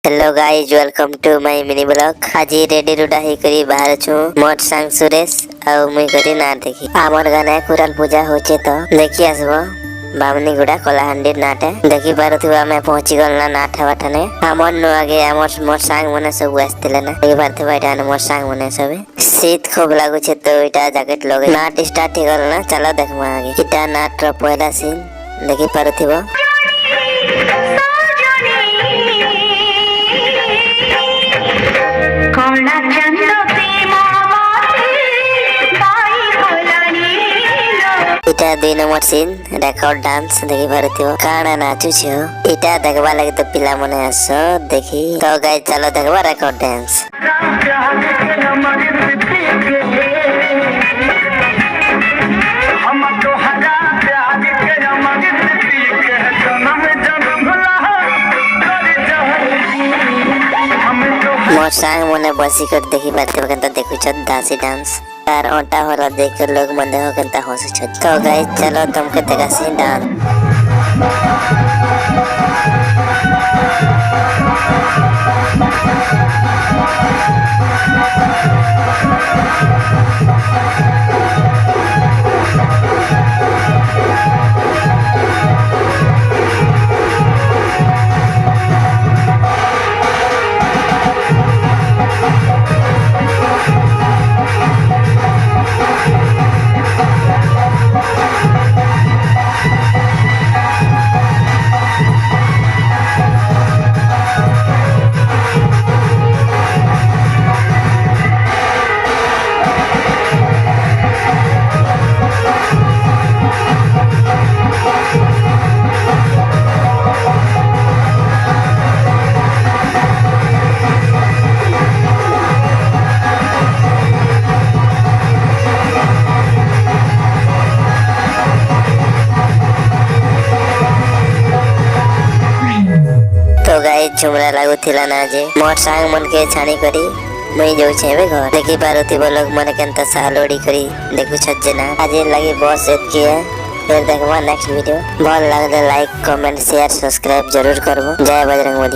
Hello guys welcome to my mini blog. आज रेडी रुडा ही करी बाहर छु मोर सांग सुरेश ଆଉ ମୁଇଁ କରି ନା ଦେଖି ଆମର ଗାନେ କୁରାଲ ପୂଜା होचे तो देखि आसबो बामनी गुड़ा कलाहांडी नाटे देखि पारुथिबो आमे पहुंची गलना नाठा बाठाने हमर नो आगे हमर मोर सांग मने सब आस्तिले ना देखि पारुथिबो एटा मोर सांग मने सब शीत खूब लागु छे तो एटा जैकेट लगे नाट स्टार्ट ही गलना चलो देखमा आगे किटा नाट रो पहला सीन देखि पारुथिबो इटा 2 नंबर सीन रेकॉर्ड डांस देखि पारुथिबो काना नाचु छो इटा देखबा लागि तो पिला मने आसो देखि तो गाइस चलो देखबा रेकॉर्ड डांस मोर सांग मने बसी कर देखि पारुथिबो केनता देखु छ दासी डांस तार ओटा होला देख कर लोग मन देखो केनता होस छ तो गाइस चलो तुमके देखासी डांस तो गाइस झुमरा लागू थिला ना जे मोर सांग मन के छाणी करी मुई जो छेबे घर देखि पारुथिबो लोग मन केनता सालोडी करी देखु छजे ना आज लगी बस एतकी है फिर देखबो नेक्स्ट वीडियो भल लागले लाइक कमेंट शेयर सब्सक्राइब जरूर करबो जय बजरंगबली।